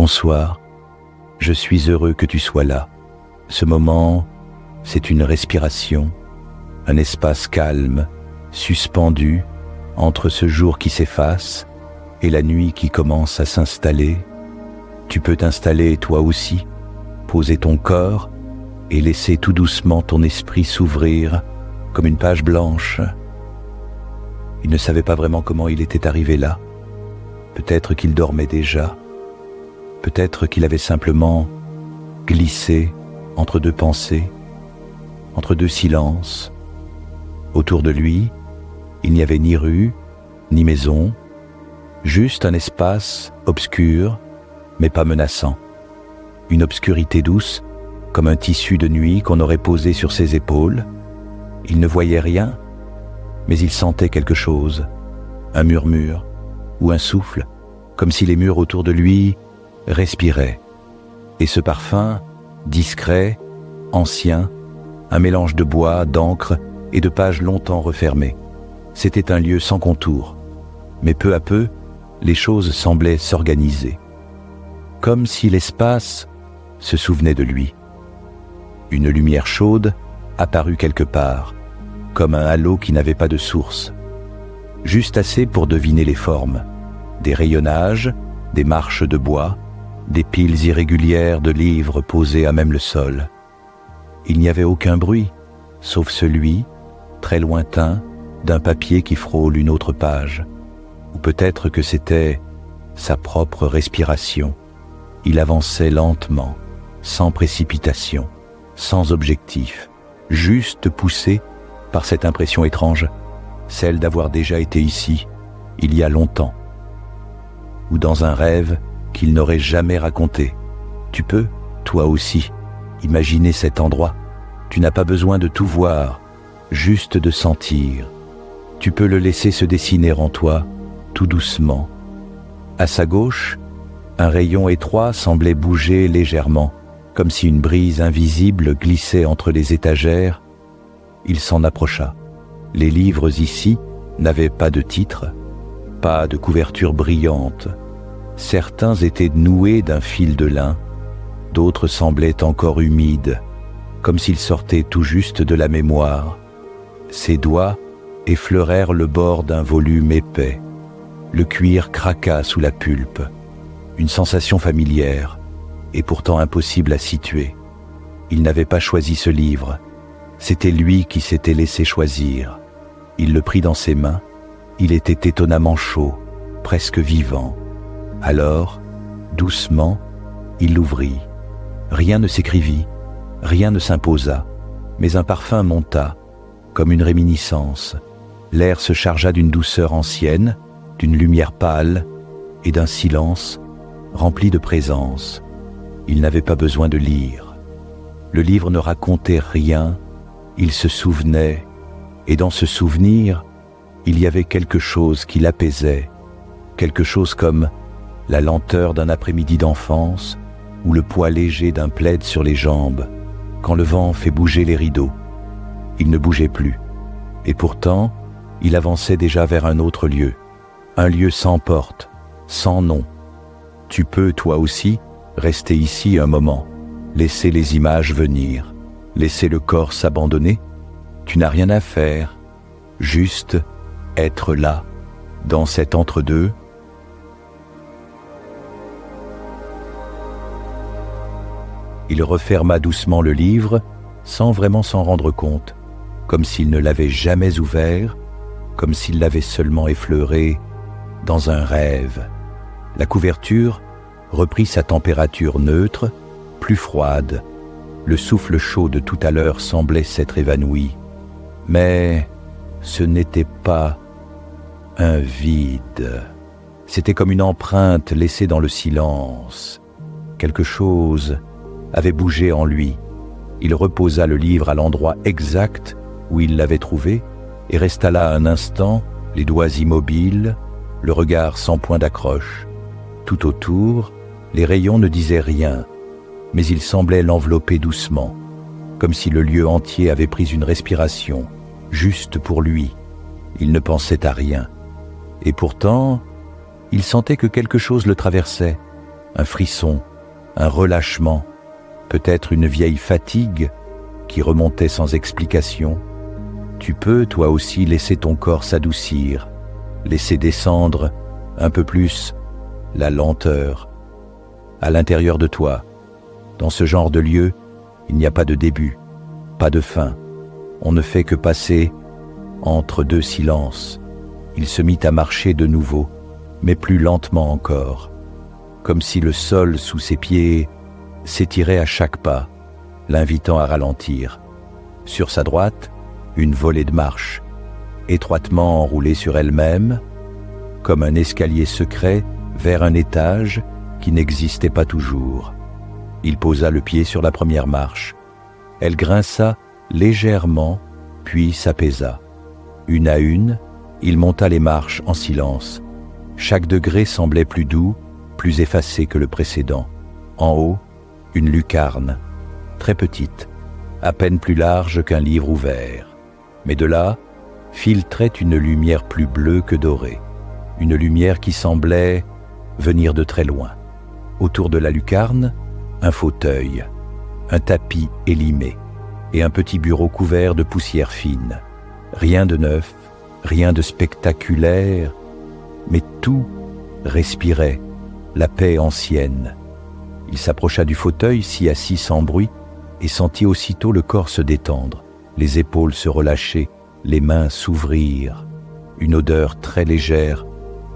Bonsoir, je suis heureux que tu sois là. Ce moment, c'est une respiration, un espace calme, suspendu entre ce jour qui s'efface et la nuit qui commence à s'installer. Tu peux t'installer toi aussi, poser ton corps et laisser tout doucement ton esprit s'ouvrir comme une page blanche. Il ne savait pas vraiment comment il était arrivé là. Peut-être qu'il dormait déjà. Peut-être qu'il avait simplement glissé entre deux pensées, entre deux silences. Autour de lui, il n'y avait ni rue, ni maison, juste un espace obscur, mais pas menaçant. Une obscurité douce, comme un tissu de nuit qu'on aurait posé sur ses épaules. Il ne voyait rien, mais il sentait quelque chose, un murmure ou un souffle, comme si les murs autour de lui respiraient. Et ce parfum, discret, ancien, un mélange de bois, d'encre et de pages longtemps refermées. C'était un lieu sans contour, mais peu à peu, les choses semblaient s'organiser, comme si l'espace se souvenait de lui. Une lumière chaude apparut quelque part, comme un halo qui n'avait pas de source, juste assez pour deviner les formes, des rayonnages, des marches de bois, des piles irrégulières de livres posés à même le sol. Il n'y avait aucun bruit, sauf celui, très lointain, d'un papier qui frôle une autre page, ou peut-être que c'était sa propre respiration. Il avançait lentement, sans précipitation, sans objectif, juste poussé par cette impression étrange, celle d'avoir déjà été ici, il y a longtemps, ou dans un rêve qu'il n'aurait jamais raconté. Tu peux, toi aussi, imaginer cet endroit. Tu n'as pas besoin de tout voir, juste de sentir. Tu peux le laisser se dessiner en toi, tout doucement. À sa gauche, un rayon étroit semblait bouger légèrement, comme si une brise invisible glissait entre les étagères. Il s'en approcha. Les livres ici n'avaient pas de titre, pas de couverture brillante. Certains étaient noués d'un fil de lin, d'autres semblaient encore humides, comme s'ils sortaient tout juste de la mémoire. Ses doigts effleurèrent le bord d'un volume épais. Le cuir craqua sous la pulpe. Une sensation familière, et pourtant impossible à situer. Il n'avait pas choisi ce livre. C'était lui qui s'était laissé choisir. Il le prit dans ses mains. Il était étonnamment chaud, presque vivant. Alors, doucement, il l'ouvrit. Rien ne s'écrivit, rien ne s'imposa, mais un parfum monta, comme une réminiscence. L'air se chargea d'une douceur ancienne, d'une lumière pâle et d'un silence rempli de présence. Il n'avait pas besoin de lire. Le livre ne racontait rien, il se souvenait, et dans ce souvenir, il y avait quelque chose qui l'apaisait, quelque chose comme la lenteur d'un après-midi d'enfance ou le poids léger d'un plaid sur les jambes, quand le vent fait bouger les rideaux. Il ne bougeait plus, et pourtant, il avançait déjà vers un autre lieu, un lieu sans porte, sans nom. Tu peux, toi aussi, rester ici un moment, laisser les images venir, laisser le corps s'abandonner. Tu n'as rien à faire, juste être là, dans cet entre-deux. Il referma doucement le livre, sans vraiment s'en rendre compte, comme s'il ne l'avait jamais ouvert, comme s'il l'avait seulement effleuré dans un rêve. La couverture reprit sa température neutre, plus froide. Le souffle chaud de tout à l'heure semblait s'être évanoui. Mais ce n'était pas un vide. C'était comme une empreinte laissée dans le silence. Quelque chose avait bougé en lui. Il reposa le livre à l'endroit exact où il l'avait trouvé et resta là un instant, les doigts immobiles, le regard sans point d'accroche. Tout autour, les rayons ne disaient rien, mais ils semblaient l'envelopper doucement, comme si le lieu entier avait pris une respiration, juste pour lui. Il ne pensait à rien. Et pourtant, il sentait que quelque chose le traversait, un frisson, un relâchement, peut-être une vieille fatigue qui remontait sans explication. Tu peux, toi aussi, laisser ton corps s'adoucir, laisser descendre un peu plus la lenteur. À l'intérieur de toi, dans ce genre de lieu, il n'y a pas de début, pas de fin. On ne fait que passer entre deux silences. Il se mit à marcher de nouveau, mais plus lentement encore, comme si le sol sous ses pieds s'étirait à chaque pas, l'invitant à ralentir. Sur sa droite, une volée de marche, étroitement enroulée sur elle-même, comme un escalier secret vers un étage qui n'existait pas toujours. Il posa le pied sur la première marche. Elle grinça légèrement, puis s'apaisa. Une à une, il monta les marches en silence. Chaque degré semblait plus doux, plus effacé que le précédent. En haut, une lucarne, très petite, à peine plus large qu'un livre ouvert. Mais de là, filtrait une lumière plus bleue que dorée, une lumière qui semblait venir de très loin. Autour de la lucarne, un fauteuil, un tapis élimé et un petit bureau couvert de poussière fine. Rien de neuf, rien de spectaculaire, mais tout respirait la paix ancienne. Il s'approcha du fauteuil, s'y assit sans bruit et sentit aussitôt le corps se détendre, les épaules se relâcher, les mains s'ouvrir. Une odeur très légère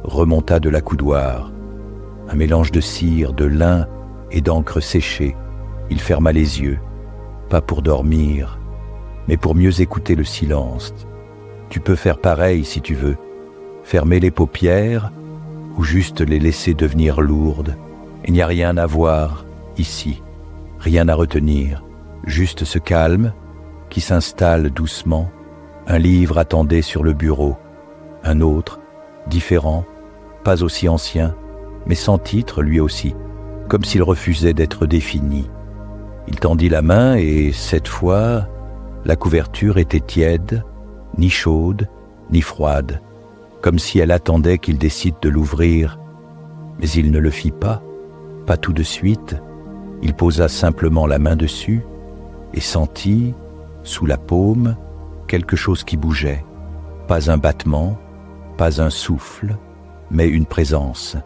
remonta de l'accoudoir, un mélange de cire, de lin et d'encre séchée. Il ferma les yeux, pas pour dormir, mais pour mieux écouter le silence. Tu peux faire pareil si tu veux, fermer les paupières ou juste les laisser devenir lourdes. Il n'y a rien à voir ici, rien à retenir, juste ce calme qui s'installe doucement. Un livre attendait sur le bureau, un autre, différent, pas aussi ancien, mais sans titre lui aussi, comme s'il refusait d'être défini. Il tendit la main et, cette fois, la couverture était tiède, ni chaude, ni froide, comme si elle attendait qu'il décide de l'ouvrir. Mais il ne le fit pas tout de suite. Il posa simplement la main dessus et sentit, sous la paume, quelque chose qui bougeait. Pas un battement, pas un souffle, mais une présence,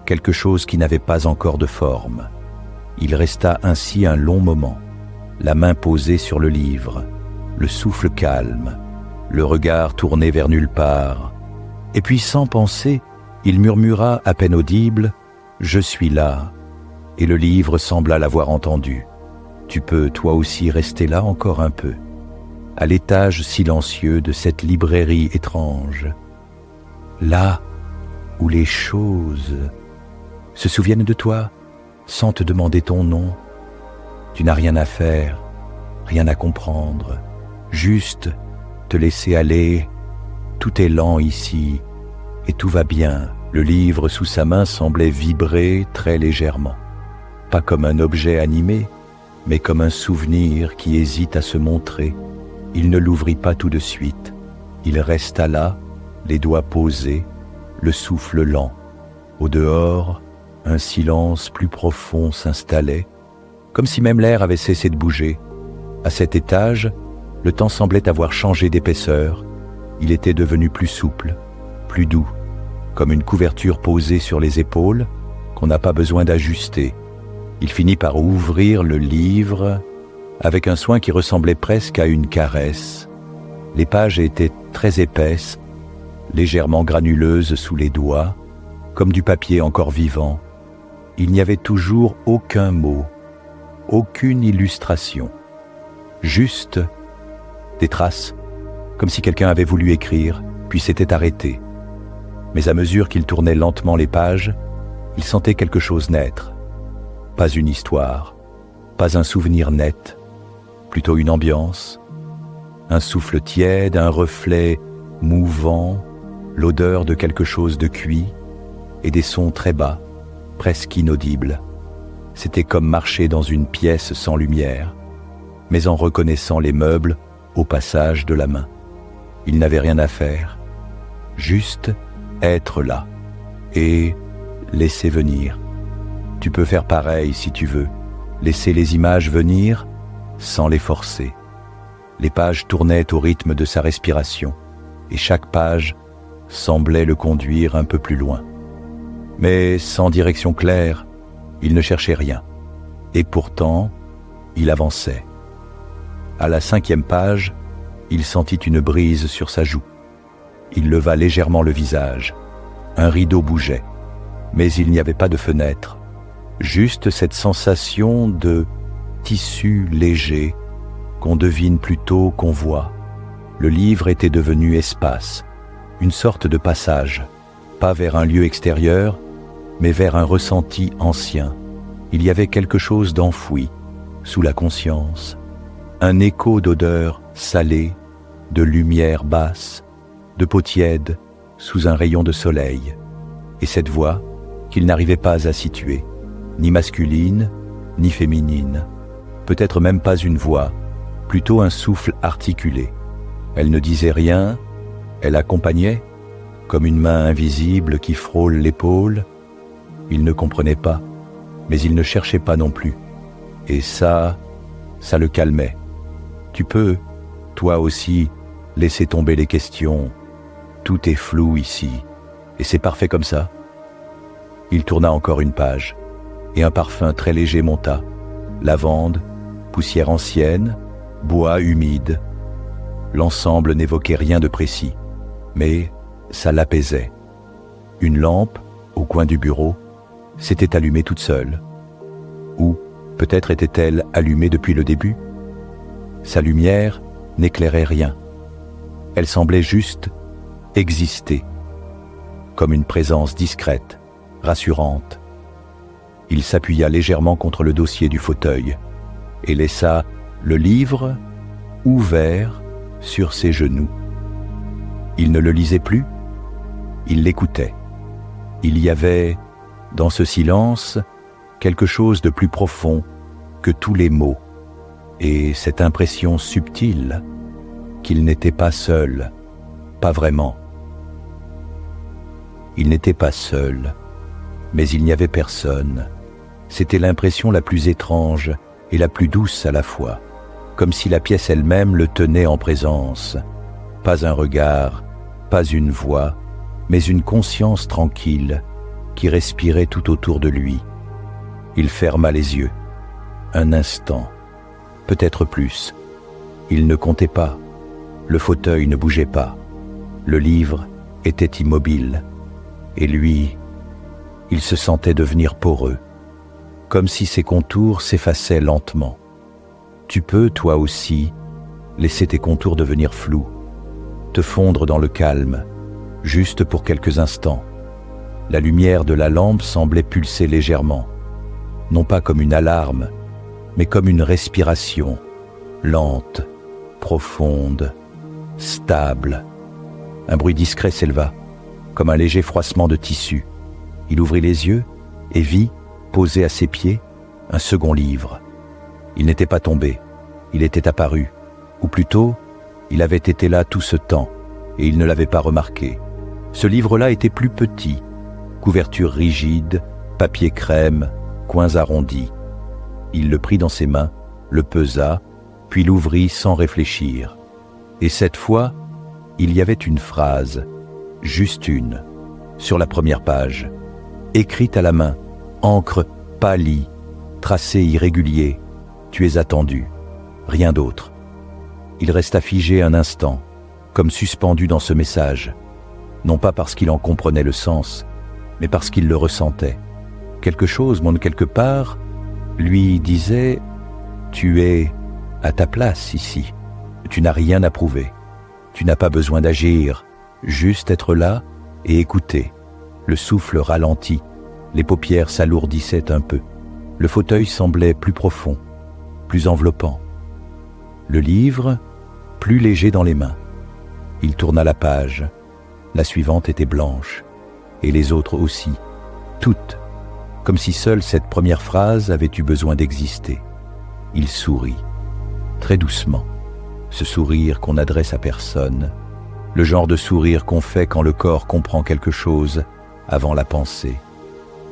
quelque chose qui n'avait pas encore de forme. Il resta ainsi un long moment, la main posée sur le livre, le souffle calme, le regard tourné vers nulle part. Et puis, sans penser, il murmura à peine audible « Je suis là », et le livre sembla l'avoir entendu. Tu peux toi aussi rester là encore un peu, à l'étage silencieux de cette librairie étrange, là où les choses se souviennent de toi sans te demander ton nom. Tu n'as rien à faire, rien à comprendre, juste te laisser aller. Tout est lent ici et tout va bien. Le livre sous sa main semblait vibrer très légèrement, pas comme un objet animé, mais comme un souvenir qui hésite à se montrer. Il ne l'ouvrit pas tout de suite. Il resta là, les doigts posés, le souffle lent. Au dehors, un silence plus profond s'installait, comme si même l'air avait cessé de bouger. À cet étage, le temps semblait avoir changé d'épaisseur. Il était devenu plus souple, plus doux, comme une couverture posée sur les épaules qu'on n'a pas besoin d'ajuster. Il finit par ouvrir le livre avec un soin qui ressemblait presque à une caresse. Les pages étaient très épaisses, légèrement granuleuses sous les doigts, comme du papier encore vivant. Il n'y avait toujours aucun mot, aucune illustration, juste des traces, comme si quelqu'un avait voulu écrire, puis s'était arrêté. Mais à mesure qu'il tournait lentement les pages, il sentait quelque chose naître. Pas une histoire, pas un souvenir net, plutôt une ambiance, un souffle tiède, un reflet mouvant, l'odeur de quelque chose de cuit et des sons très bas, presque inaudibles. C'était comme marcher dans une pièce sans lumière, mais en reconnaissant les meubles au passage de la main. Il n'avait rien à faire, juste être là et laisser venir. Tu peux faire pareil si tu veux, laisser les images venir sans les forcer. Les pages tournaient au rythme de sa respiration, et chaque page semblait le conduire un peu plus loin. Mais sans direction claire, il ne cherchait rien. Et pourtant, il avançait. À la 5e page, il sentit une brise sur sa joue. Il leva légèrement le visage. Un rideau bougeait, mais il n'y avait pas de fenêtre. Juste cette sensation de tissu léger qu'on devine plutôt qu'on voit. Le livre était devenu espace, une sorte de passage, pas vers un lieu extérieur, mais vers un ressenti ancien. Il y avait quelque chose d'enfoui, sous la conscience, un écho d'odeurs salées, de lumière basse, de peau tiède, sous un rayon de soleil, et cette voix qu'il n'arrivait pas à situer, ni masculine, ni féminine, peut-être même pas une voix, plutôt un souffle articulé. Elle ne disait rien, elle accompagnait, comme une main invisible qui frôle l'épaule. Il ne comprenait pas, mais il ne cherchait pas non plus. Et ça le calmait. Tu peux, toi aussi, laisser tomber les questions. Tout est flou ici, et c'est parfait comme ça. Il tourna encore une page, et un parfum très léger monta. Lavande, poussière ancienne, bois humide. L'ensemble n'évoquait rien de précis, mais ça l'apaisait. Une lampe, au coin du bureau, s'était allumée toute seule. Ou peut-être était-elle allumée depuis le début. Sa lumière n'éclairait rien. Elle semblait juste exister, comme une présence discrète, rassurante. Il s'appuya légèrement contre le dossier du fauteuil et laissa le livre ouvert sur ses genoux. Il ne le lisait plus, il l'écoutait. Il y avait, dans ce silence, quelque chose de plus profond que tous les mots, et cette impression subtile qu'il n'était pas seul, pas vraiment. Il n'était pas seul, mais il n'y avait personne. C'était l'impression la plus étrange et la plus douce à la fois, comme si la pièce elle-même le tenait en présence. Pas un regard, pas une voix, mais une conscience tranquille qui respirait tout autour de lui. Il ferma les yeux. Un instant, peut-être plus. Il ne comptait pas. Le fauteuil ne bougeait pas. Le livre était immobile. Et lui, il se sentait devenir poreux, comme si ses contours s'effaçaient lentement. Tu peux, toi aussi, laisser tes contours devenir flous, te fondre dans le calme, juste pour quelques instants. La lumière de la lampe semblait pulser légèrement, non pas comme une alarme, mais comme une respiration, lente, profonde, stable. Un bruit discret s'éleva, comme un léger froissement de tissu. Il ouvrit les yeux et vit, posé à ses pieds, un second livre. Il n'était pas tombé, il était apparu, ou plutôt, il avait été là tout ce temps, et il ne l'avait pas remarqué. Ce livre-là était plus petit, couverture rigide, papier crème, coins arrondis. Il le prit dans ses mains, le pesa, puis l'ouvrit sans réfléchir. Et cette fois, il y avait une phrase, juste une, sur la première page, écrite à la main, encre pâlie, tracé irrégulier. Tu es attendu, rien d'autre. Il resta figé un instant, comme suspendu dans ce message, non pas parce qu'il en comprenait le sens, mais parce qu'il le ressentait. Quelque chose, quelque part, lui disait « Tu es à ta place ici, tu n'as rien à prouver, tu n'as pas besoin d'agir, juste être là et écouter. » Le souffle ralentit, les paupières s'alourdissaient un peu. Le fauteuil semblait plus profond, plus enveloppant. Le livre, plus léger dans les mains. Il tourna la page. La suivante était blanche, et les autres aussi, toutes, comme si seule cette première phrase avait eu besoin d'exister. Il sourit, très doucement, ce sourire qu'on adresse à personne, le genre de sourire qu'on fait quand le corps comprend quelque chose avant la pensée.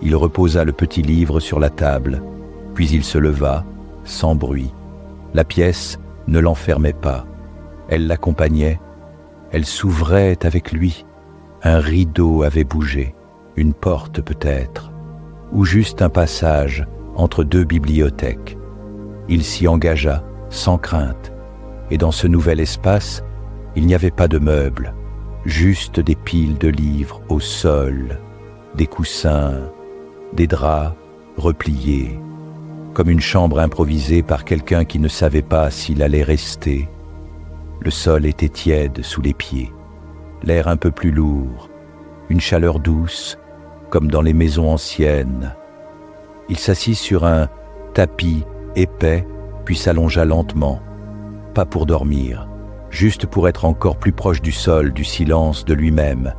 Il reposa le petit livre sur la table, puis il se leva, sans bruit. La pièce ne l'enfermait pas. Elle l'accompagnait. Elle s'ouvrait avec lui. Un rideau avait bougé, une porte peut-être, ou juste un passage entre deux bibliothèques. Il s'y engagea, sans crainte, et dans ce nouvel espace, il n'y avait pas de meubles, juste des piles de livres au sol, des coussins, des draps repliés, comme une chambre improvisée par quelqu'un qui ne savait pas s'il allait rester. Le sol était tiède sous les pieds, l'air un peu plus lourd, une chaleur douce, comme dans les maisons anciennes. Il s'assit sur un tapis épais, puis s'allongea lentement, pas pour dormir, juste pour être encore plus proche du sol, du silence, de lui-même.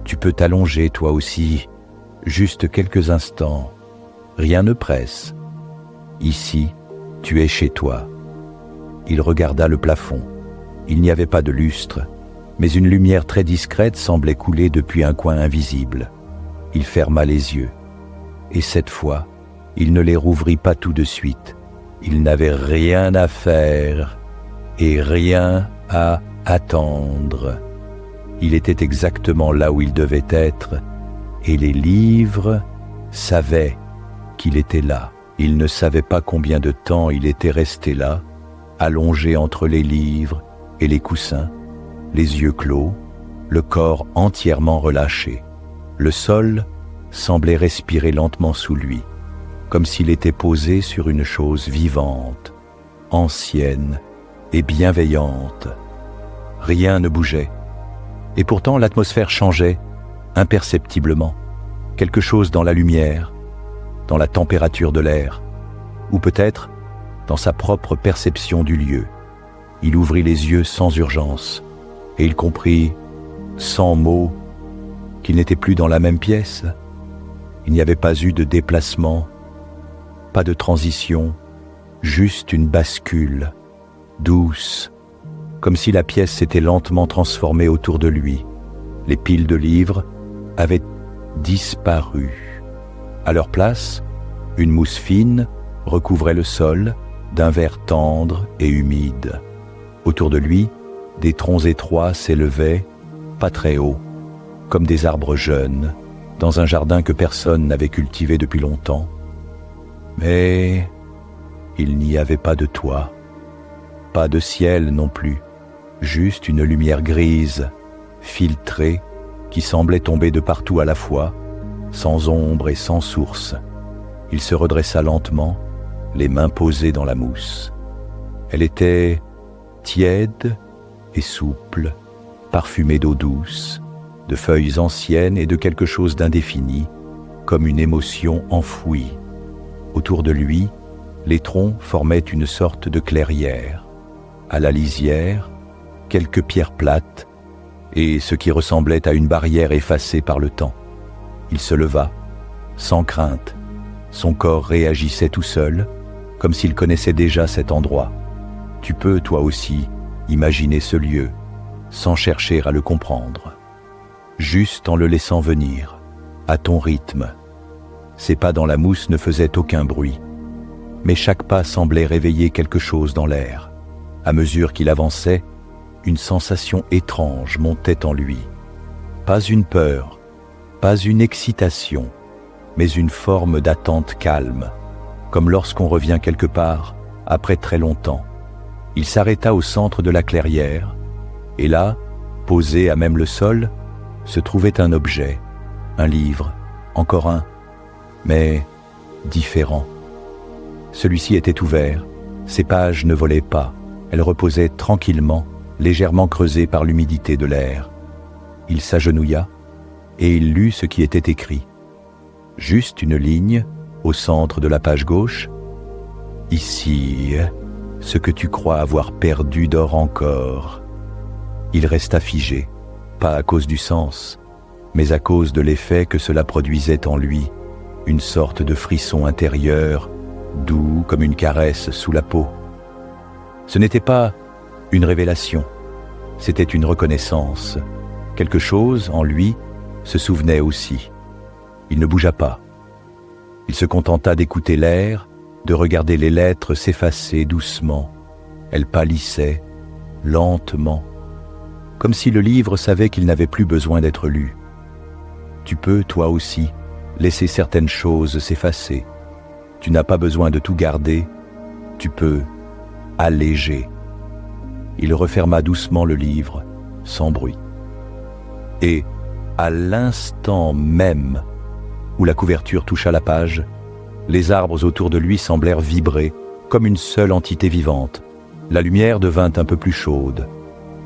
Tu peux t'allonger toi aussi, juste quelques instants. Rien ne presse. Ici, tu es chez toi. Il regarda le plafond. Il n'y avait pas de lustre, mais une lumière très discrète semblait couler depuis un coin invisible. Il ferma les yeux. Et cette fois, il ne les rouvrit pas tout de suite. Il n'avait rien à faire et rien à attendre. Il était exactement là où il devait être, et les livres savaient qu'il était là. Il ne savait pas combien de temps il était resté là, allongé entre les livres et les coussins, les yeux clos, le corps entièrement relâché. Le sol semblait respirer lentement sous lui, comme s'il était posé sur une chose vivante, ancienne et bienveillante. Rien ne bougeait, et pourtant l'atmosphère changeait imperceptiblement. Quelque chose dans la lumière, dans la température de l'air, ou peut-être dans sa propre perception du lieu. Il ouvrit les yeux sans urgence, et il comprit, sans mots, qu'il n'était plus dans la même pièce. Il n'y avait pas eu de déplacement, pas de transition, juste une bascule, douce, comme si la pièce s'était lentement transformée autour de lui. Les piles de livres avaient disparu. À leur place, une mousse fine recouvrait le sol d'un vert tendre et humide. Autour de lui, des troncs étroits s'élevaient, pas très haut, comme des arbres jeunes, dans un jardin que personne n'avait cultivé depuis longtemps. Mais il n'y avait pas de toit, pas de ciel non plus, juste une lumière grise, filtrée, qui semblait tomber de partout à la fois, sans ombre et sans source. Il se redressa lentement, les mains posées dans la mousse. Elle était tiède et souple, parfumée d'eau douce, de feuilles anciennes et de quelque chose d'indéfini, comme une émotion enfouie. Autour de lui, les troncs formaient une sorte de clairière. À la lisière, quelques pierres plates et ce qui ressemblait à une barrière effacée par le temps. Il se leva, sans crainte. Son corps réagissait tout seul, comme s'il connaissait déjà cet endroit. Tu peux, toi aussi, imaginer ce lieu, sans chercher à le comprendre. Juste en le laissant venir, à ton rythme. Ses pas dans la mousse ne faisaient aucun bruit, mais chaque pas semblait réveiller quelque chose dans l'air. À mesure qu'il avançait, une sensation étrange montait en lui. Pas une peur, pas une excitation, mais une forme d'attente calme, comme lorsqu'on revient quelque part après très longtemps. Il s'arrêta au centre de la clairière, et là, posé à même le sol, se trouvait un objet, un livre, encore un, mais différent. Celui-ci était ouvert, ses pages ne volaient pas, elles reposaient tranquillement, légèrement creusées par l'humidité de l'air. Il s'agenouilla, et il lut ce qui était écrit. Juste une ligne, au centre de la page gauche. « Ici, ce que tu crois avoir perdu dort encore. » Il resta figé, pas à cause du sens, mais à cause de l'effet que cela produisait en lui, une sorte de frisson intérieur, doux comme une caresse sous la peau. Ce n'était pas une révélation, c'était une reconnaissance. Quelque chose en lui se souvenait aussi. Il ne bougea pas, Il se contenta d'écouter l'air, de regarder les lettres s'effacer doucement. Elles pâlissaient, lentement, comme si le livre savait qu'il n'avait plus besoin d'être lu. Tu peux, toi aussi, laisser certaines choses s'effacer. Tu n'as pas besoin de tout garder, tu peux alléger. Il referma doucement le livre, sans bruit. Et, à l'instant même où la couverture toucha la page, les arbres autour de lui semblèrent vibrer comme une seule entité vivante. La lumière devint un peu plus chaude,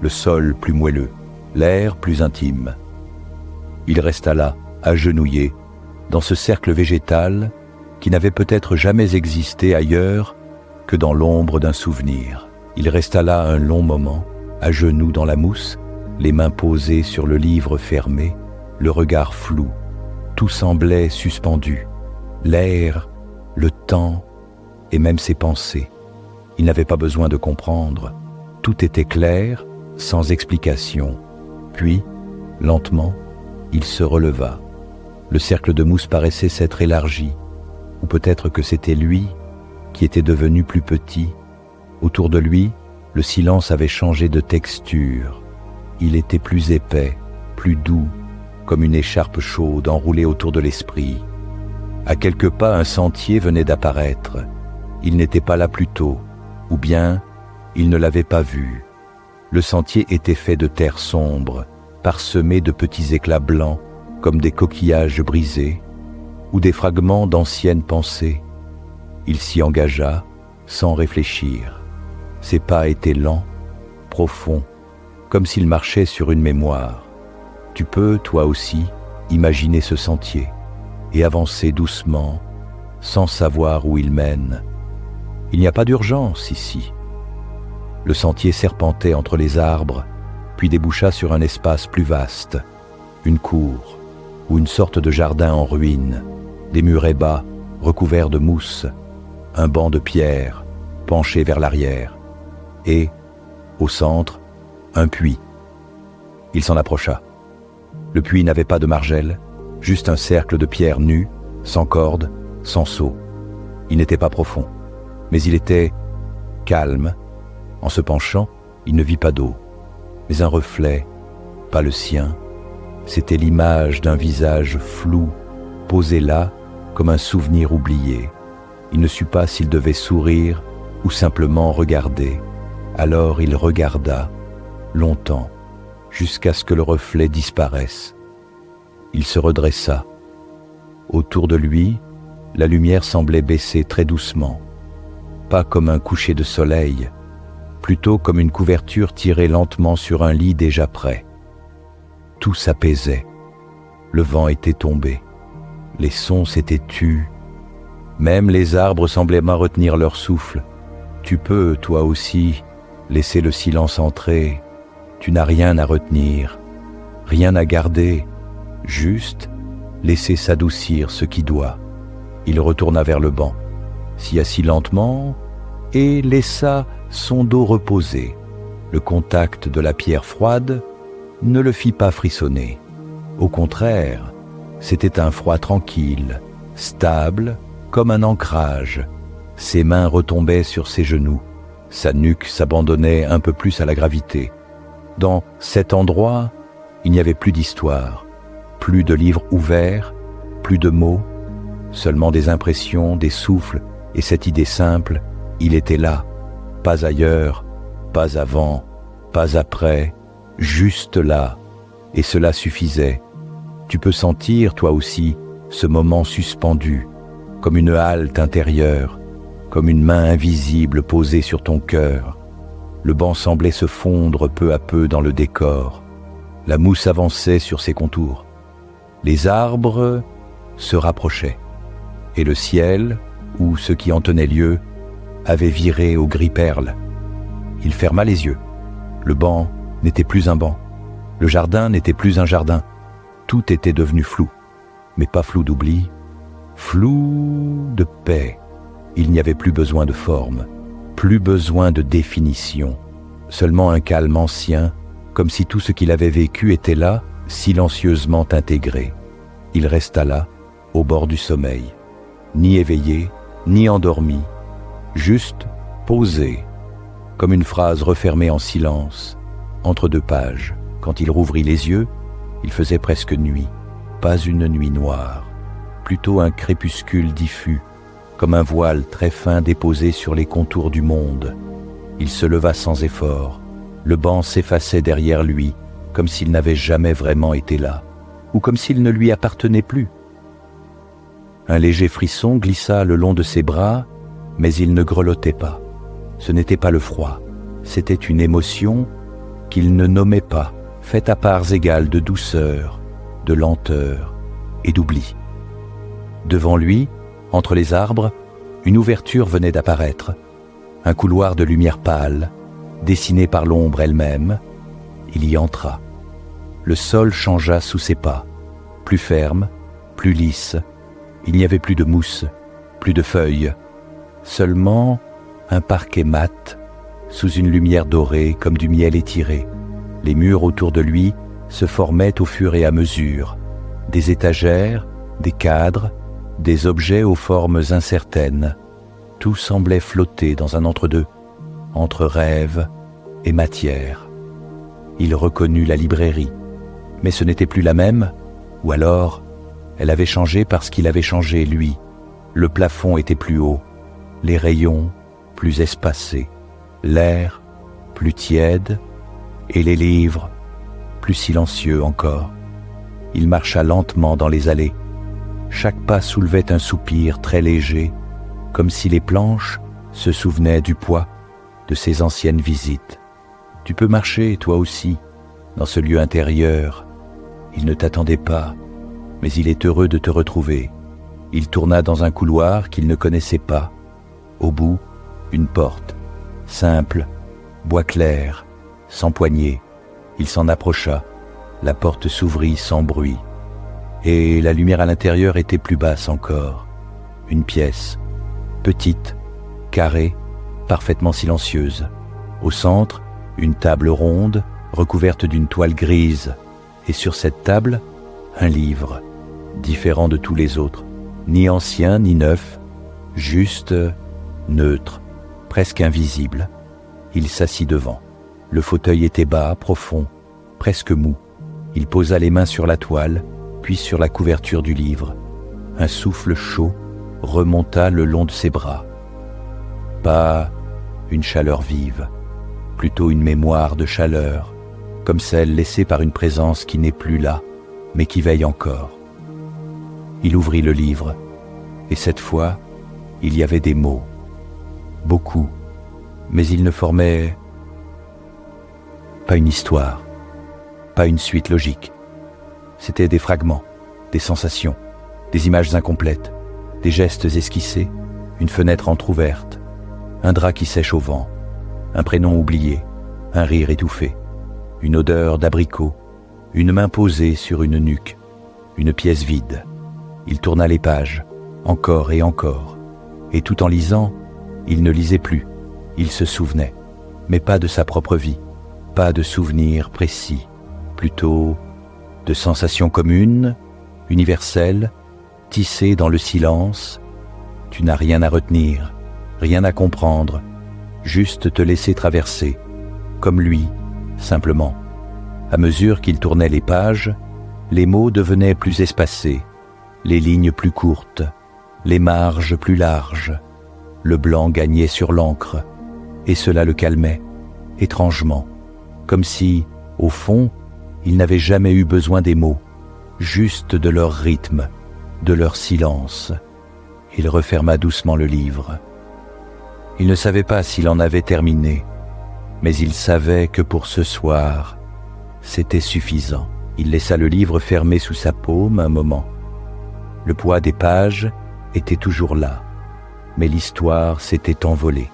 le sol plus moelleux, l'air plus intime. Il resta là, agenouillé, dans ce cercle végétal qui n'avait peut-être jamais existé ailleurs que dans l'ombre d'un souvenir. Il resta là un long moment, à genoux dans la mousse, les mains posées sur le livre fermé, le regard flou. Tout semblait suspendu, l'air, le temps et même ses pensées. Il n'avait pas besoin de comprendre. Tout était clair, sans explication. Puis, lentement, il se releva. Le cercle de mousse paraissait s'être élargi, ou peut-être que c'était lui qui était devenu plus petit. Autour de lui, le silence avait changé de texture. Il était plus épais, plus doux, comme une écharpe chaude enroulée autour de l'esprit. À quelques pas, un sentier venait d'apparaître. Il n'était pas là plus tôt, ou bien il ne l'avait pas vu. Le sentier était fait de terre sombre, parsemé de petits éclats blancs, comme des coquillages brisés, ou des fragments d'anciennes pensées. Il s'y engagea, sans réfléchir. Ses pas étaient lents, profonds, comme s'il marchait sur une mémoire. Tu peux, toi aussi, imaginer ce sentier et avancer doucement, sans savoir où il mène. Il n'y a pas d'urgence ici. Le sentier serpentait entre les arbres, puis déboucha sur un espace plus vaste, une cour ou une sorte de jardin en ruine, des murets bas, recouverts de mousse, un banc de pierre, penché vers l'arrière, et, au centre, un puits. Il s'en approcha. Le puits n'avait pas de margelle, juste un cercle de pierre nue, sans corde, sans seau. Il n'était pas profond, mais il était calme. En se penchant, il ne vit pas d'eau, mais un reflet, pas le sien. C'était l'image d'un visage flou, posé là comme un souvenir oublié. Il ne sut pas s'il devait sourire ou simplement regarder. Alors il regarda, longtemps, jusqu'à ce que le reflet disparaisse. Il se redressa. Autour de lui, la lumière semblait baisser très doucement, pas comme un coucher de soleil, plutôt comme une couverture tirée lentement sur un lit déjà prêt. Tout s'apaisait. Le vent était tombé. Les sons s'étaient tus. Même les arbres semblaient retenir leur souffle. Tu peux, toi aussi, laisser le silence entrer. Tu n'as rien à retenir, rien à garder, juste laisser s'adoucir ce qui doit. Il retourna vers le banc, s'y assit lentement et laissa son dos reposer. Le contact de la pierre froide ne le fit pas frissonner. Au contraire, c'était un froid tranquille, stable, comme un ancrage. Ses mains retombaient sur ses genoux. Sa nuque s'abandonnait un peu plus à la gravité. Dans cet endroit, il n'y avait plus d'histoire, plus de livres ouverts, plus de mots, seulement des impressions, des souffles, et cette idée simple, il était là, pas ailleurs, pas avant, pas après, juste là, et cela suffisait. Tu peux sentir, toi aussi, ce moment suspendu, comme une halte intérieure, comme une main invisible posée sur ton cœur. Le banc semblait se fondre peu à peu dans le décor. La mousse avançait sur ses contours. Les arbres se rapprochaient, et le ciel, ou ce qui en tenait lieu, avait viré au gris perle. Il ferma les yeux. Le banc n'était plus un banc. Le jardin n'était plus un jardin. Tout était devenu flou, mais pas flou d'oubli, flou de paix. Il n'y avait plus besoin de forme, plus besoin de définition, seulement un calme ancien, comme si tout ce qu'il avait vécu était là, silencieusement intégré. Il resta là, au bord du sommeil. ni éveillé, ni endormi, juste posé, comme une phrase refermée en silence, entre deux pages. Quand il rouvrit les yeux, il faisait presque nuit, pas une nuit noire, plutôt un crépuscule diffus, comme un voile très fin déposé sur les contours du monde. Il se leva sans effort, le banc s'effaçait derrière lui, comme s'il n'avait jamais vraiment été là, ou comme s'il ne lui appartenait plus. Un léger frisson glissa le long de ses bras, mais il ne grelottait pas. Ce n'était pas le froid, c'était une émotion qu'il ne nommait pas, faite à parts égales de douceur, de lenteur et d'oubli. Devant lui, entre les arbres, une ouverture venait d'apparaître, un couloir de lumière pâle, dessiné par l'ombre elle-même. Il y entra. Le sol changea sous ses pas, plus ferme, plus lisse. Il n'y avait plus de mousse, plus de feuilles, seulement un parquet mat, sous une lumière dorée comme du miel étiré. Les murs autour de lui se formaient au fur et à mesure, des étagères, des cadres, des objets aux formes incertaines. Tout semblait flotter dans un entre-deux, entre rêve et matière. Il reconnut la librairie, mais ce n'était plus la même, ou alors elle avait changé parce qu'il avait changé, lui. Le plafond était plus haut, les rayons plus espacés, l'air plus tiède et les livres plus silencieux encore. Il marcha lentement dans les allées. Chaque pas soulevait un soupir très léger, comme si les planches se souvenaient du poids de ses anciennes visites. Tu peux marcher, toi aussi, dans ce lieu intérieur. Il ne t'attendait pas, mais il est heureux de te retrouver. Il tourna dans un couloir qu'il ne connaissait pas. Au bout, une porte, simple, bois clair, sans poignée. Il s'en approcha. La porte s'ouvrit sans bruit. Et la lumière à l'intérieur était plus basse encore. Une pièce, petite, carrée, parfaitement silencieuse. Au centre, une table ronde, recouverte d'une toile grise. Et sur cette table, un livre, différent de tous les autres, ni ancien ni neuf, juste neutre, presque invisible. Il s'assit devant. Le fauteuil était bas, profond, presque mou. Il posa les mains sur la toile, puis sur la couverture du livre. Un souffle chaud remonta le long de ses bras. Pas une chaleur vive, plutôt une mémoire de chaleur, comme celle laissée par une présence qui n'est plus là, mais qui veille encore. Il ouvrit le livre, et cette fois, il y avait des mots. Beaucoup, mais ils ne formaient pas une histoire, pas une suite logique. C'étaient des fragments, des sensations, des images incomplètes, des gestes esquissés, une fenêtre entr'ouverte, un drap qui sèche au vent, un prénom oublié, un rire étouffé, une odeur d'abricot, une main posée sur une nuque, une pièce vide. Il tourna les pages, encore et encore, et tout en lisant, il ne lisait plus, il se souvenait, mais pas de sa propre vie, pas de souvenirs précis, plutôt de sensations communes, universelles, tissées dans le silence. Tu n'as rien à retenir, rien à comprendre, juste te laisser traverser, comme lui, simplement. À mesure qu'il tournait les pages, les mots devenaient plus espacés, les lignes plus courtes, les marges plus larges. Le blanc gagnait sur l'encre, et cela le calmait, étrangement, comme si, au fond, il n'avait jamais eu besoin des mots, juste de leur rythme, de leur silence. Il referma doucement le livre. Il ne savait pas s'il en avait terminé, mais il savait que pour ce soir, c'était suffisant. Il laissa le livre fermé sous sa paume un moment. Le poids des pages était toujours là, mais l'histoire s'était envolée.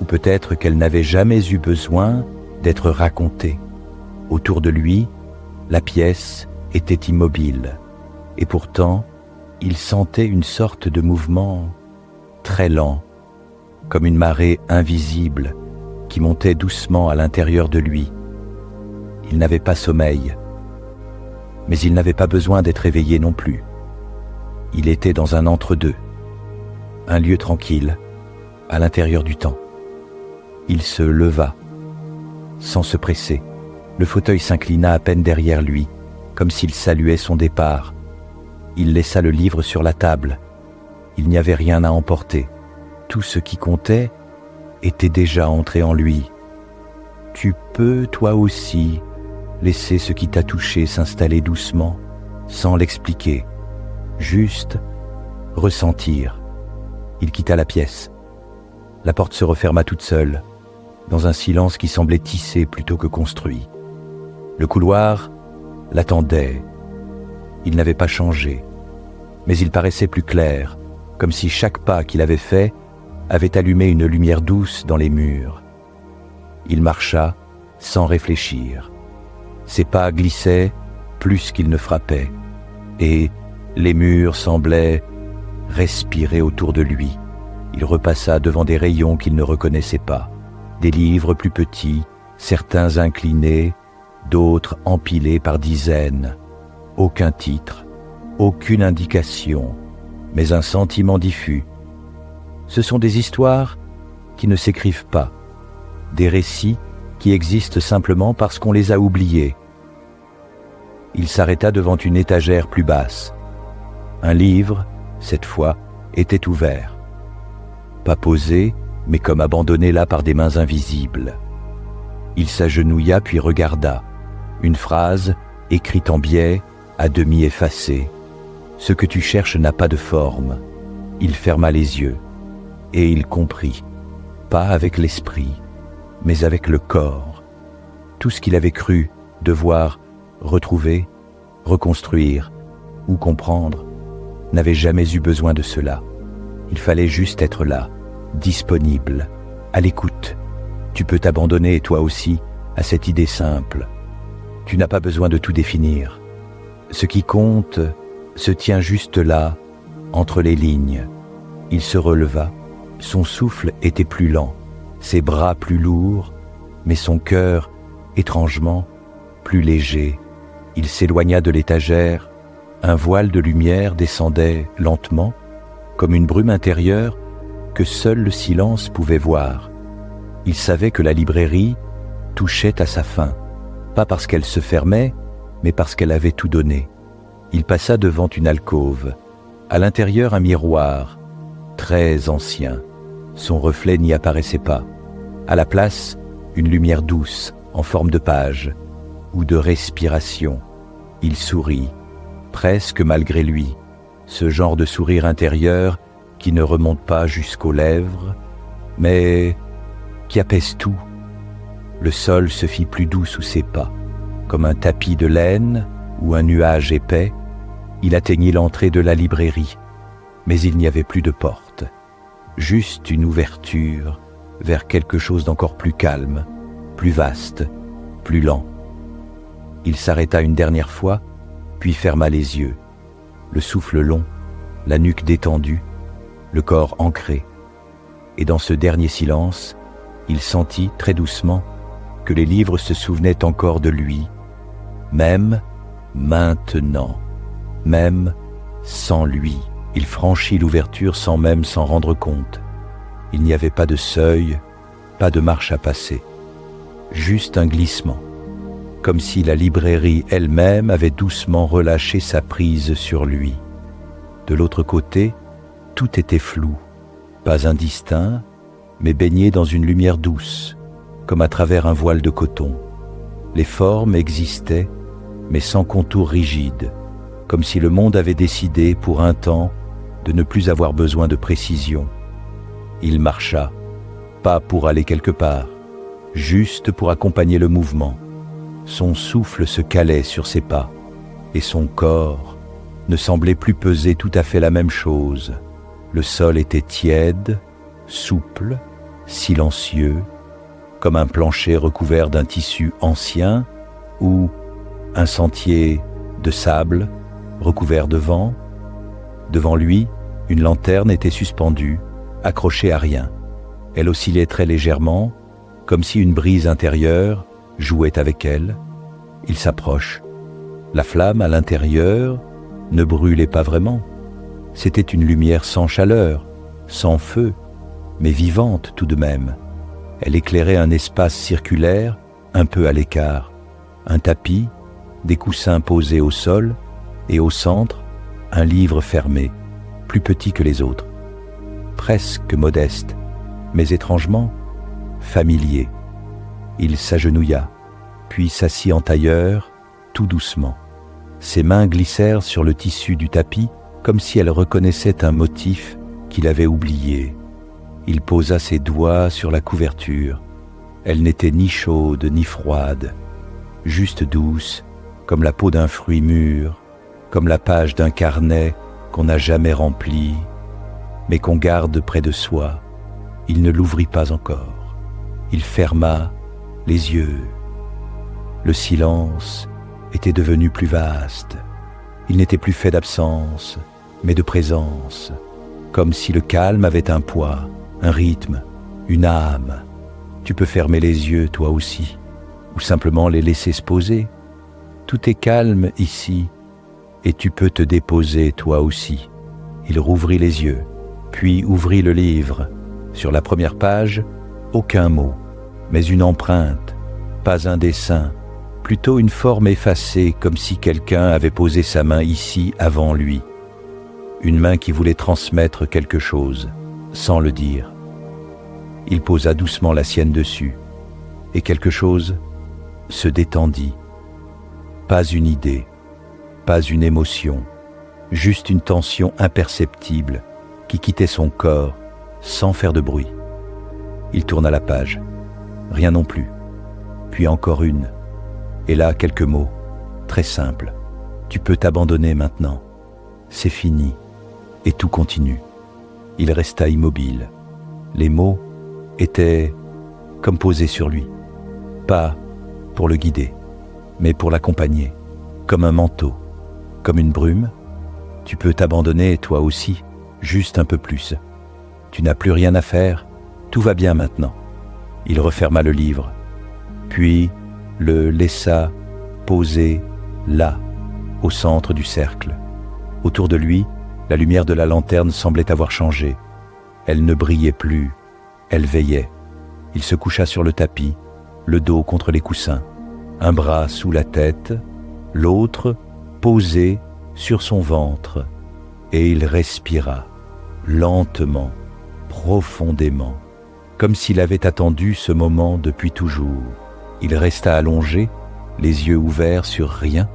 Ou peut-être qu'elle n'avait jamais eu besoin d'être racontée. Autour de lui, la pièce était immobile, et pourtant, il sentait une sorte de mouvement très lent, comme une marée invisible qui montait doucement à l'intérieur de lui. Il n'avait pas sommeil, mais il n'avait pas besoin d'être éveillé non plus. Il était dans un entre-deux, un lieu tranquille, à l'intérieur du temps. Il se leva, sans se presser. Le fauteuil s'inclina à peine derrière lui, comme s'il saluait son départ. Il laissa le livre sur la table. Il n'y avait rien à emporter. Tout ce qui comptait était déjà entré en lui. Tu peux, toi aussi, laisser ce qui t'a touché s'installer doucement, sans l'expliquer, juste ressentir. Il quitta la pièce. La porte se referma toute seule, dans un silence qui semblait tissé plutôt que construit. Le couloir l'attendait. Il n'avait pas changé, mais il paraissait plus clair, comme si chaque pas qu'il avait fait avait allumé une lumière douce dans les murs. Il marcha sans réfléchir. Ses pas glissaient plus qu'ils ne frappaient, et les murs semblaient respirer autour de lui. Il repassa devant des rayons qu'il ne reconnaissait pas, des livres plus petits, certains inclinés, d'autres empilés par dizaines. Aucun titre, aucune indication, mais un sentiment diffus. Ce sont des histoires qui ne s'écrivent pas, des récits qui existent simplement parce qu'on les a oubliés. Il s'arrêta devant une étagère plus basse. Un livre, cette fois, était ouvert. Pas posé, mais comme abandonné là par des mains invisibles. Il s'agenouilla puis regarda. Une phrase, écrite en biais, à demi effacée. « Ce que tu cherches n'a pas de forme. » Il ferma les yeux, et il comprit, pas avec l'esprit, mais avec le corps. Tout ce qu'il avait cru devoir retrouver, reconstruire ou comprendre n'avait jamais eu besoin de cela. Il fallait juste être là, disponible, à l'écoute. Tu peux t'abandonner, toi aussi, à cette idée simple. Tu n'as pas besoin de tout définir. Ce qui compte se tient juste là, entre les lignes. Il se releva. Son souffle était plus lent, ses bras plus lourds, mais son cœur, étrangement, plus léger. Il s'éloigna de l'étagère. Un voile de lumière descendait lentement, comme une brume intérieure que seul le silence pouvait voir. Il savait que la librairie touchait à sa fin, pas parce qu'elle se fermait, mais parce qu'elle avait tout donné. Il passa devant une alcôve. À l'intérieur, un miroir, très ancien. Son reflet n'y apparaissait pas. À la place, une lumière douce, en forme de page, ou de respiration. Il sourit, presque malgré lui, ce genre de sourire intérieur qui ne remonte pas jusqu'aux lèvres, mais qui apaise tout. Le sol se fit plus doux sous ses pas, comme un tapis de laine ou un nuage épais. Il atteignit l'entrée de la librairie, mais il n'y avait plus de porte, juste une ouverture vers quelque chose d'encore plus calme, plus vaste, plus lent. Il s'arrêta une dernière fois, puis ferma les yeux, le souffle long, la nuque détendue, le corps ancré. Et dans ce dernier silence, il sentit très doucement que les livres se souvenaient encore de lui, même maintenant, même sans lui. Il franchit l'ouverture sans même s'en rendre compte. Il n'y avait pas de seuil, pas de marche à passer, juste un glissement, comme si la librairie elle-même avait doucement relâché sa prise sur lui. De l'autre côté, tout était flou, pas indistinct, mais baigné dans une lumière douce, comme à travers un voile de coton. Les formes existaient, mais sans contour rigide, comme si le monde avait décidé pour un temps de ne plus avoir besoin de précision. Il marcha, pas pour aller quelque part, juste pour accompagner le mouvement. Son souffle se calait sur ses pas, et son corps ne semblait plus peser tout à fait la même chose. Le sol était tiède, souple, silencieux, comme un plancher recouvert d'un tissu ancien ou un sentier de sable recouvert de vent. Devant lui, une lanterne était suspendue, accrochée à rien. Elle oscillait très légèrement, comme si une brise intérieure jouait avec elle. Il s'approche. La flamme à l'intérieur ne brûlait pas vraiment. C'était une lumière sans chaleur, sans feu, mais vivante tout de même. Elle éclairait un espace circulaire, un peu à l'écart, un tapis, des coussins posés au sol, et au centre, un livre fermé, plus petit que les autres, presque modeste, mais étrangement familier. Il s'agenouilla, puis s'assit en tailleur, tout doucement. Ses mains glissèrent sur le tissu du tapis, comme si elles reconnaissaient un motif qu'il avait oublié. Il posa ses doigts sur la couverture. Elle n'était ni chaude ni froide, juste douce, comme la peau d'un fruit mûr, comme la page d'un carnet qu'on n'a jamais rempli, mais qu'on garde près de soi. Il ne l'ouvrit pas encore. Il ferma les yeux. Le silence était devenu plus vaste. Il n'était plus fait d'absence, mais de présence, comme si le calme avait un poids, un rythme, une âme. Tu peux fermer les yeux toi aussi, ou simplement les laisser se poser. Tout est calme ici, et tu peux te déposer toi aussi. Il rouvrit les yeux, puis ouvrit le livre. Sur la première page, aucun mot, mais une empreinte, pas un dessin, plutôt une forme effacée, comme si quelqu'un avait posé sa main ici avant lui. Une main qui voulait transmettre quelque chose, sans le dire. Il posa doucement la sienne dessus, et quelque chose se détendit. Pas une idée, pas une émotion, juste une tension imperceptible qui quittait son corps sans faire de bruit. Il tourna la page, rien non plus, puis encore une, et là quelques mots, très simples. Tu peux t'abandonner maintenant, c'est fini, et tout continue. Il resta immobile. Les mots étaient comme posés sur lui, pas pour le guider, mais pour l'accompagner, comme un manteau, comme une brume. Tu peux t'abandonner toi aussi, juste un peu plus. Tu n'as plus rien à faire, tout va bien maintenant. Il referma le livre, puis le laissa poser là, au centre du cercle. Autour de lui, la lumière de la lanterne semblait avoir changé. Elle ne brillait plus, elle veillait. Il se coucha sur le tapis, le dos contre les coussins, un bras sous la tête, l'autre posé sur son ventre, et il respira, lentement, profondément, comme s'il avait attendu ce moment depuis toujours. Il resta allongé, les yeux ouverts sur rien,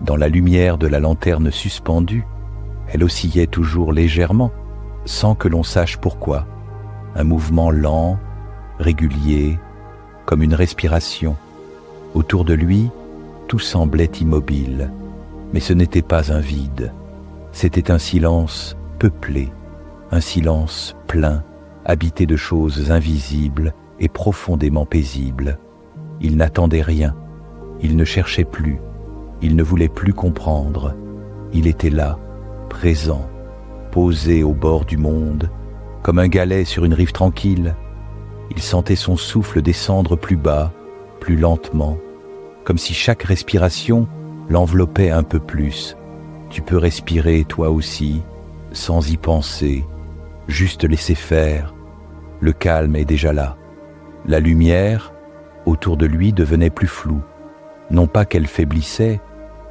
dans la lumière de la lanterne suspendue. Elle oscillait toujours légèrement, sans que l'on sache pourquoi. Un mouvement lent, régulier, comme une respiration. Autour de lui, tout semblait immobile, mais ce n'était pas un vide. C'était un silence peuplé, un silence plein, habité de choses invisibles et profondément paisibles. Il n'attendait rien, il ne cherchait plus, il ne voulait plus comprendre. Il était là, présent, posé au bord du monde, comme un galet sur une rive tranquille. Il sentait son souffle descendre plus bas, plus lentement, comme si chaque respiration l'enveloppait un peu plus. Tu peux respirer toi aussi, sans y penser, juste laisser faire. Le calme est déjà là. La lumière, autour de lui, devenait plus floue. Non pas qu'elle faiblissait,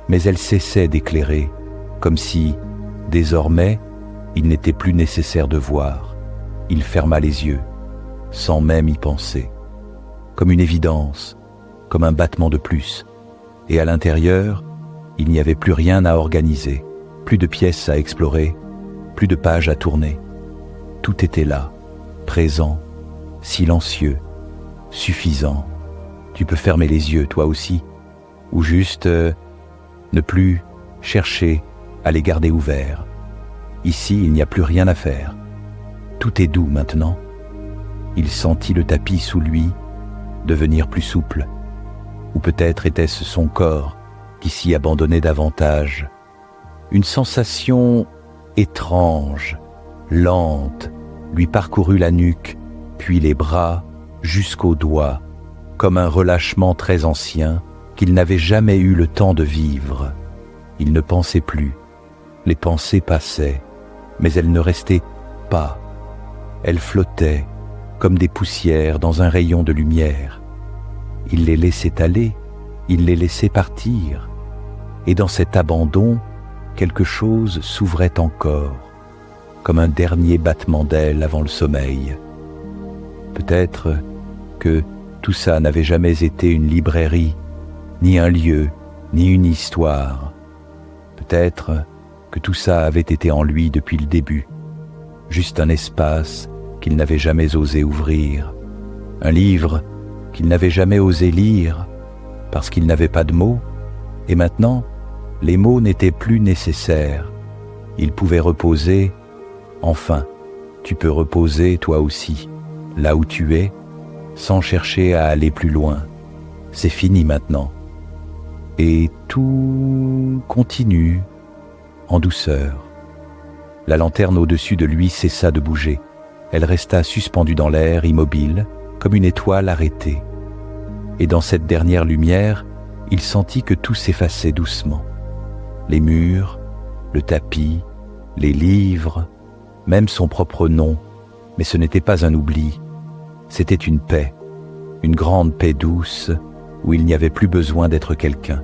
mais elle cessait d'éclairer, comme si, désormais, il n'était plus nécessaire de voir. Il ferma les yeux, sans même y penser, comme une évidence, comme un battement de plus. Et à l'intérieur, il n'y avait plus rien à organiser, plus de pièces à explorer, plus de pages à tourner. Tout était là, présent, silencieux, suffisant. Tu peux fermer les yeux, toi aussi, ou juste ne plus chercher à les garder ouverts. Ici, il n'y a plus rien à faire. Tout est doux maintenant. Il sentit le tapis sous lui devenir plus souple. Ou peut-être était-ce son corps qui s'y abandonnait davantage. Une sensation étrange, lente, lui parcourut la nuque, puis les bras jusqu'aux doigts, comme un relâchement très ancien qu'il n'avait jamais eu le temps de vivre. Il ne pensait plus. Les pensées passaient, mais elles ne restaient pas. elles flottaient comme des poussières dans un rayon de lumière. Il les laissait aller, il les laissait partir, et dans cet abandon, quelque chose s'ouvrait encore, comme un dernier battement d'ailes avant le sommeil. Peut-être que tout ça n'avait jamais été une librairie, ni un lieu, ni une histoire. Peut-être que tout ça avait été en lui depuis le début, juste un espace qu'il n'avait jamais osé ouvrir, un livre qu'il n'avait jamais osé lire parce qu'il n'avait pas de mots, et maintenant, les mots n'étaient plus nécessaires. Il pouvait reposer. Enfin, tu peux reposer toi aussi, là où tu es, sans chercher à aller plus loin. C'est fini maintenant. Et tout continue en douceur. La lanterne au-dessus de lui cessa de bouger. Elle resta suspendue dans l'air, immobile, comme une étoile arrêtée. Et dans cette dernière lumière, il sentit que tout s'effaçait doucement. Les murs, le tapis, les livres, même son propre nom, mais ce n'était pas un oubli, c'était une paix, une grande paix douce, où il n'y avait plus besoin d'être quelqu'un,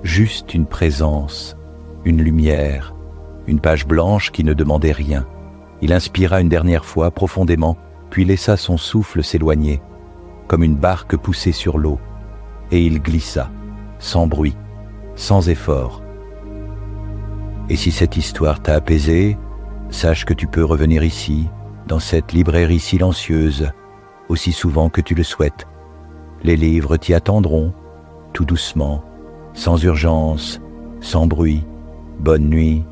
juste une présence, une lumière, une page blanche qui ne demandait rien. Il inspira une dernière fois profondément, puis laissa son souffle s'éloigner, comme une barque poussée sur l'eau, et il glissa, sans bruit, sans effort. Et si cette histoire t'a apaisé, sache que tu peux revenir ici, dans cette librairie silencieuse, aussi souvent que tu le souhaites. Les livres t'y attendront, tout doucement, sans urgence, sans bruit. Bonne nuit,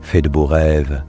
fais de beaux rêves.